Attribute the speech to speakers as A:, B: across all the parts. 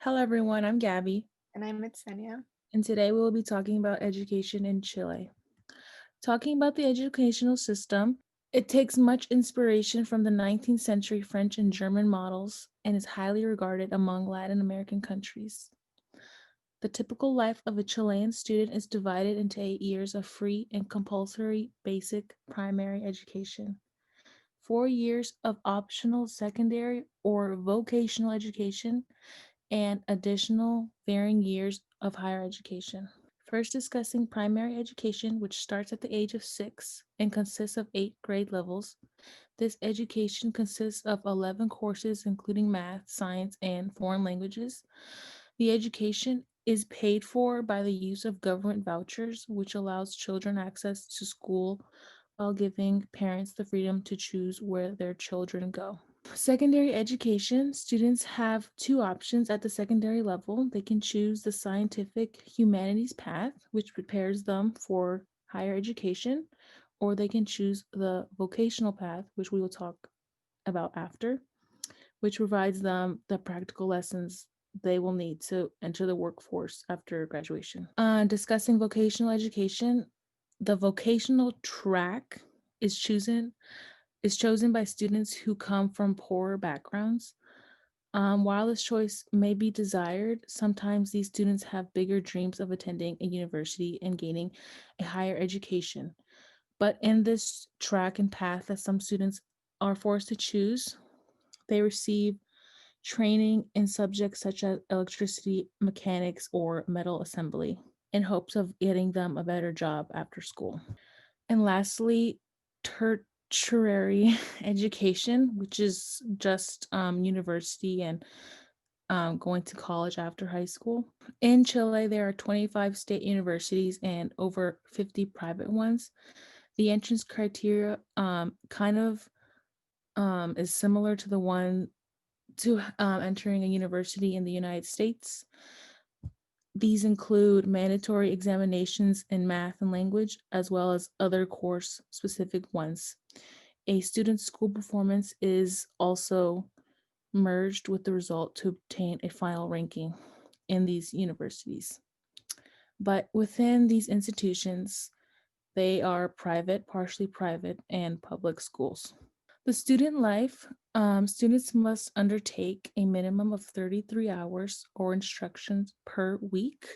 A: Hello, everyone. I'm Gabby,
B: And I'm Itsenia.
A: and today we will be talking about education in Chile. Talking about the educational system, it takes much inspiration from the 19th century French and German models and is highly regarded among Latin American countries. The typical life of a Chilean student is divided into 8 years of free and compulsory basic primary education, 4 years of optional secondary or vocational education, and additional varying years of higher education. First, discussing primary education, which starts at the age of 6 and consists of 8 grade levels. This education consists of 11 courses, including math, science, and foreign languages. The education is paid for by the use of government vouchers, which allows children access to school while giving parents the freedom to choose where their children go. Secondary education, students have two options at the secondary level. They can choose the scientific humanities path, which prepares them for higher education, or they can choose the vocational path, which we will talk about after, which provides them the practical lessons they will need to enter the workforce after graduation. Discussing vocational education, the vocational track is chosen by students who come from poorer backgrounds. While this choice may be desired, sometimes these students have bigger dreams of attending a university and gaining a higher education. But in this track and path that some students are forced to choose, they receive training in subjects such as electricity, mechanics, or metal assembly in hopes of getting them a better job after school. And lastly, tertiary education, which is just university and going to college after high school. In Chile, there are 25 state universities and over 50 private ones. The entrance criteria kind of is similar to the one to entering a university in the United States. These include mandatory examinations in math and language, as well as other course specific ones. A student's school performance is also merged with the result to obtain a final ranking in these universities. But within these institutions, they are private, partially private, and public schools. The student life, students must undertake a minimum of 33 hours or instructions per week.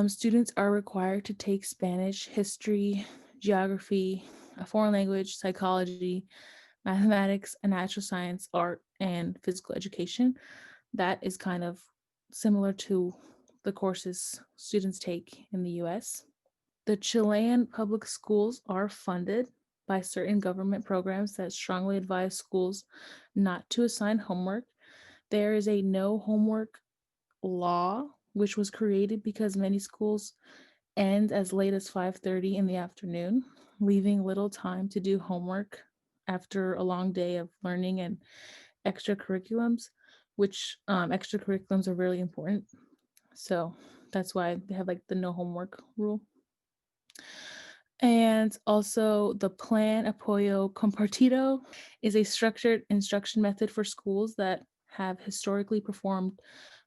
A: Students are required to take Spanish, history, geography, a foreign language, psychology, mathematics, and natural science, art, and physical education. That is kind of similar to the courses students take in the US. The Chilean public schools are funded by certain government programs that strongly advise schools not to assign homework. There is a no homework law, which was created because many schools end as late as 5:30 in the afternoon, leaving little time to do homework after a long day of learning and extracurriculums, which extracurriculums are really important. So that's why they have like the no homework rule. And also, the Plan Apoyo Compartido is a structured instruction method for schools that have historically performed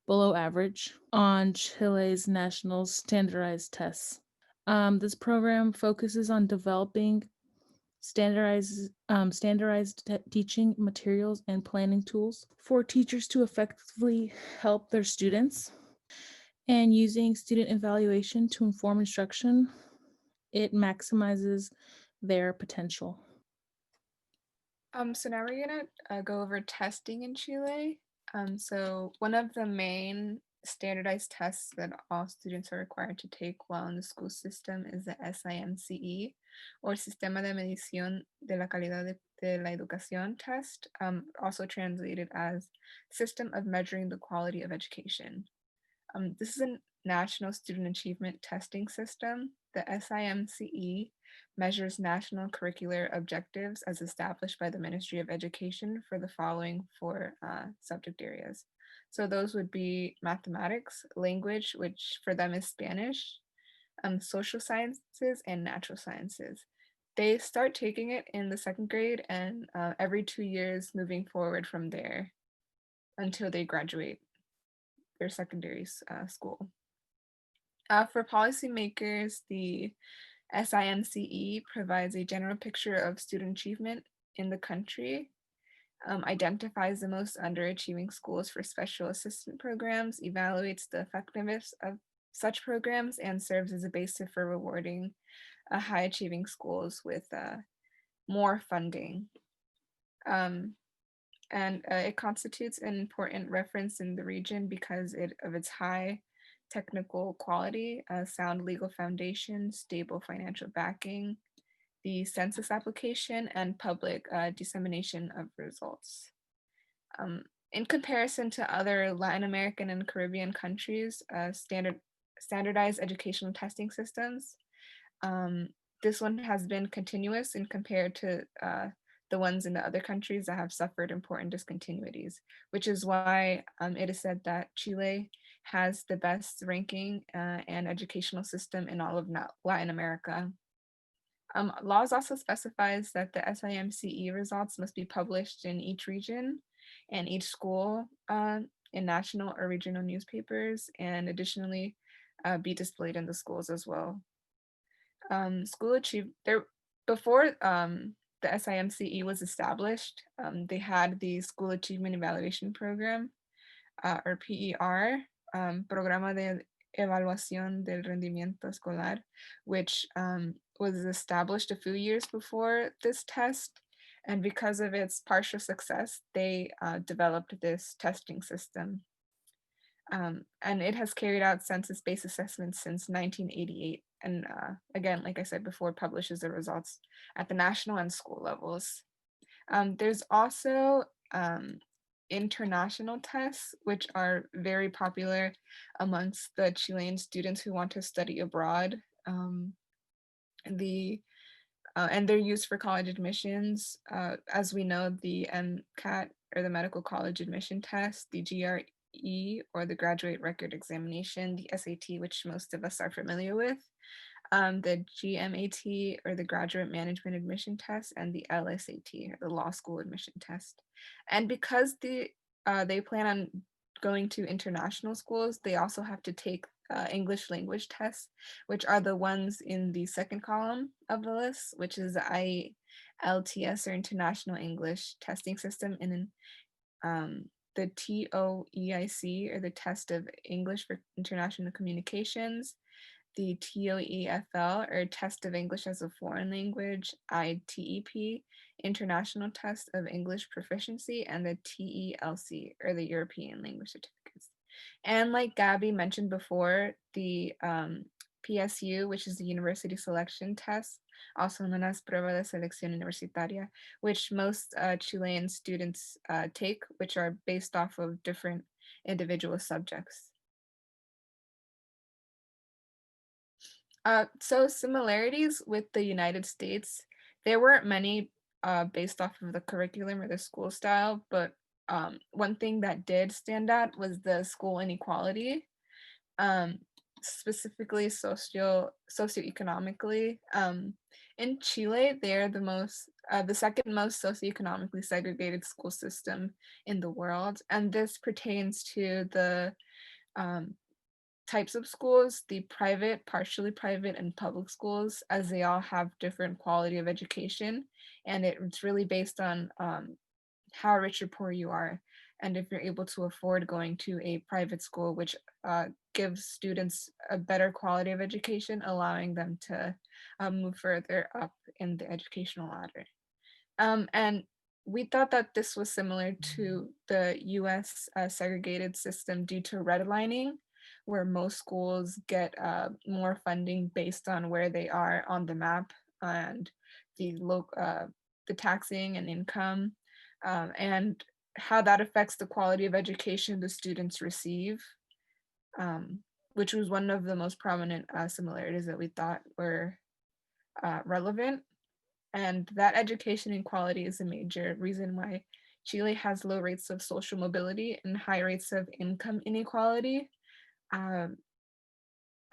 A: below average on Chile's national standardized tests. This program focuses on developing standardized teaching materials and planning tools for teachers to effectively help their students, and using student evaluation to inform instruction. It maximizes their potential.
B: So now we're gonna go over testing in Chile. So one of the main standardized tests that all students are required to take while in the school system is the SIMCE, or Sistema de Medición de la Calidad de la Educación test, also translated as System of Measuring the Quality of Education. This is a national student achievement testing system. The SIMCE measures national curricular objectives as established by the Ministry of Education for the following four subject areas. So those would be mathematics, language, which for them is Spanish, social sciences, and natural sciences. They start taking it in the second grade and every 2 years moving forward from there until they graduate. their secondary school. For policymakers, the SIMCE provides a general picture of student achievement in the country, identifies the most underachieving schools for special assistance programs, evaluates the effectiveness of such programs, and serves as a basis for rewarding high achieving schools with more funding. Um, and it constitutes an important reference in the region because of its high technical quality, sound legal foundation, stable financial backing, the census application, and public dissemination of results. Um, in comparison to other Latin American and Caribbean countries, standardized educational testing systems, um, this one has been continuous in compared to the ones in the other countries that have suffered important discontinuities, which is why it is said that Chile has the best ranking and educational system in all of Latin America. Laws also specifies that the SIMCE results must be published in each region and each school in national or regional newspapers, and additionally be displayed in the schools as well. School achieve there before the SIMCE was established. They had the School Achievement Evaluation Program, or PER, Programa de Evaluación del Rendimiento Escolar, which was established a few years before this test. And because of its partial success, they developed this testing system. And it has carried out census-based assessments since 1988. And again, like I said before, publishes the results at the national and school levels. There's also international tests, which are very popular amongst the Chilean students who want to study abroad. The And they're used for college admissions. As we know, the MCAT, or the Medical College Admission Test, the GRE, or the Graduate Record Examination, the SAT, which most of us are familiar with, the GMAT, or the Graduate Management Admission Test, and the LSAT, or the Law School Admission Test. And because they plan on going to international schools, they also have to take English language tests, which are the ones in the second column of the list, which is the IELTS, or International English Testing System, and then the TOEIC, or the Test of English for International Communications, the TOEFL, or Test of English as a Foreign Language, ITEP, International Test of English Proficiency, and the TELC, or the European Language Certificates. And like Gabby mentioned before, the PSU, which is the University Selection Test, also known as Prueba de Selección Universitaria, which most Chilean students take, which are based off of different individual subjects. So similarities with the United States, there weren't many based off of the curriculum or the school style, but one thing that did stand out was the school inequality, um, specifically socioeconomically. In Chile, they're the second most socioeconomically segregated school system in the world, and this pertains to the um, types of schools, the private, partially private, and public schools, as they all have different quality of education, and it's really based on how rich or poor you are, and if you're able to afford going to a private school, which gives students a better quality of education, allowing them to move further up in the educational ladder. And we thought that this was similar to the US segregated system due to redlining, where most schools get more funding based on where they are on the map and the taxing and income, and how that affects the quality of education the students receive, um, which was one of the most prominent similarities that we thought were relevant. And that education inequality is a major reason why Chile has low rates of social mobility and high rates of income inequality. Um,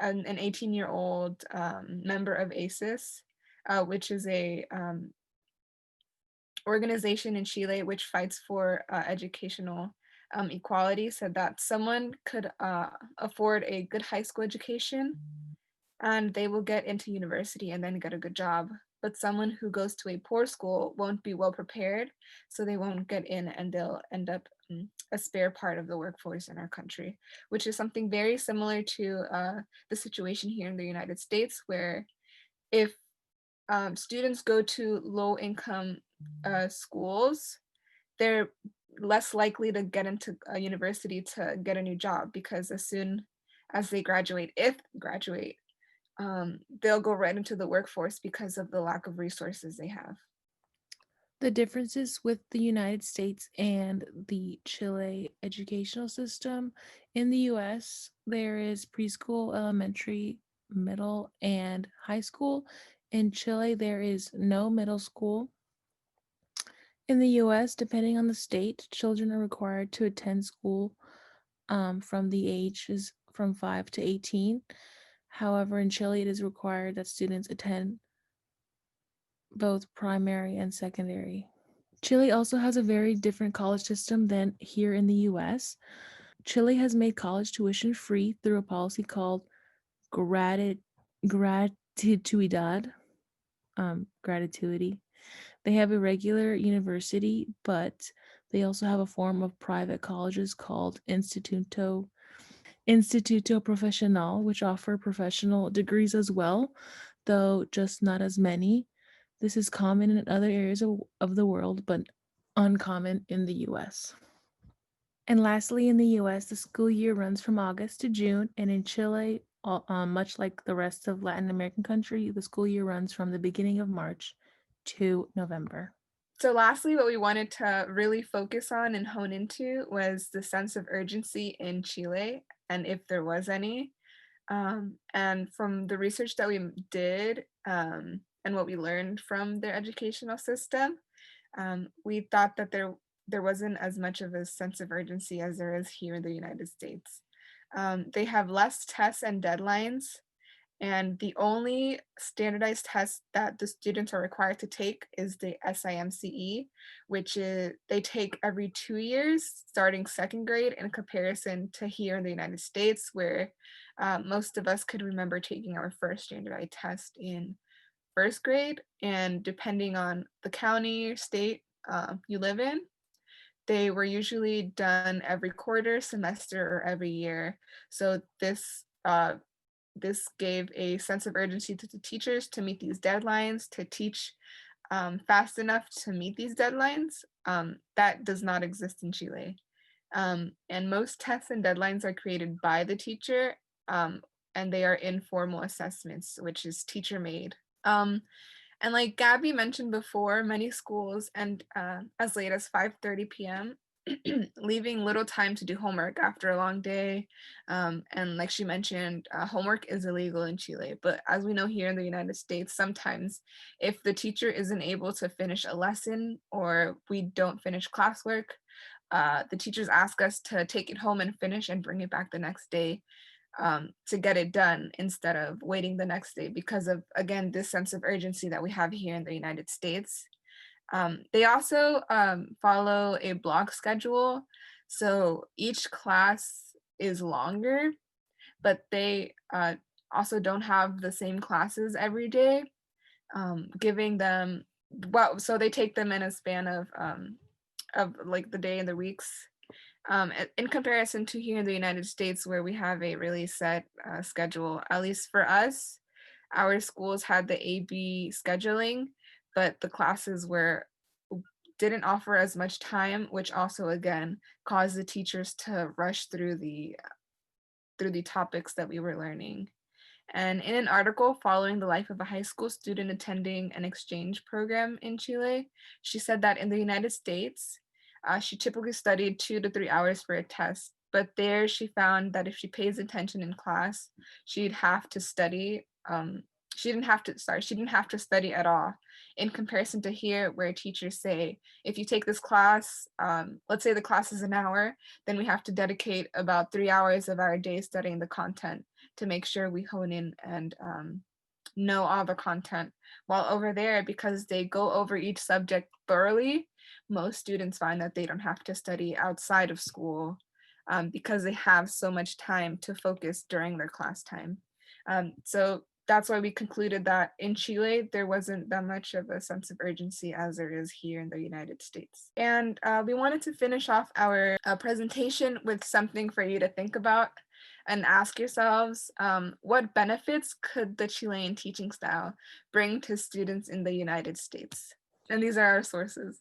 B: an 18-year-old member of ACES, which is a organization in Chile which fights for educational equality said that someone could afford a good high school education and they will get into university and then get a good job. But someone who goes to a poor school won't be well prepared, so they won't get in and they'll end up a spare part of the workforce in our country, which is something very similar to the situation here in the United States, where if students go to low income schools, they're less likely to get into a university to get a new job because as soon as they graduate, if graduate, they'll go right into the workforce because of the lack of resources they have.
A: The differences with the United States and the Chile educational system. In the US, there is preschool, elementary, middle, and high school. In Chile, there is no middle school. In the US, depending on the state, children are required to attend school from the ages from 5 to 18. However, in Chile, it is required that students attend both primary and secondary. Chile also has a very different college system than here in the US. Chile has made college tuition free through a policy called gratitude, gratituidad, gratituity. They have a regular university, but they also have a form of private colleges called Instituto Profesional, which offer professional degrees as well, though just not as many. This is common in other areas of the world, but uncommon in the US. And lastly, in the US, the school year runs from August to June, and in Chile, much like the rest of Latin American country, the school year runs from the beginning of March to November.
B: So, lastly, what we wanted to really focus on and hone into was the sense of urgency in Chile and if there was any. And from the research that we did and what we learned from their educational system, we thought that there wasn't as much of a sense of urgency as there is here in the United States. They have less tests and deadlines, and the only standardized test that the students are required to take is the SIMCE, which is they take every 2 years, starting second grade, in comparison to here in the United States, where most of us could remember taking our first standardized test in first grade. And depending on the county or state you live in, they were usually done every quarter, semester, or every year. So this gave a sense of urgency to the teachers to meet these deadlines, to teach fast enough to meet these deadlines. That does not exist in Chile. And most tests and deadlines are created by the teacher, um, and they are informal assessments, which is teacher made. And like Gabby mentioned before, many schools end as late as 5:30 p.m., leaving little time to do homework after a long day. And like she mentioned, homework is illegal in Chile. But as we know here in the United States, sometimes if the teacher isn't able to finish a lesson or we don't finish classwork, the teachers ask us to take it home and finish and bring it back the next day to get it done instead of waiting the next day because of, again, this sense of urgency that we have here in the United States. They also follow a block schedule. So each class is longer, but they also don't have the same classes every day, giving them, well, so they take them in a span of like the day and the weeks, in comparison to here in the United States, where we have a really set schedule. At least for us, our schools had the AB scheduling, but the classes were didn't offer as much time, which also again caused the teachers to rush through the topics that we were learning. And in an article following the life of a high school student attending an exchange program in Chile, she said that in the United States, she typically studied 2 to 3 hours for a test. But there she found that if she pays attention in class, she'd have to study. She didn't have to study at all. In comparison to here, where teachers say, if you take this class, let's say the class is an hour, then we have to dedicate about 3 hours of our day studying the content to make sure we hone in and know all the content. While over there, because they go over each subject thoroughly, most students find that they don't have to study outside of school because they have so much time to focus during their class time. So that's why we concluded that in Chile, there wasn't that much of a sense of urgency as there is here in the United States. And we wanted to finish off our presentation with something for you to think about and ask yourselves, what benefits could the Chilean teaching style bring to students in the United States? And these are our sources.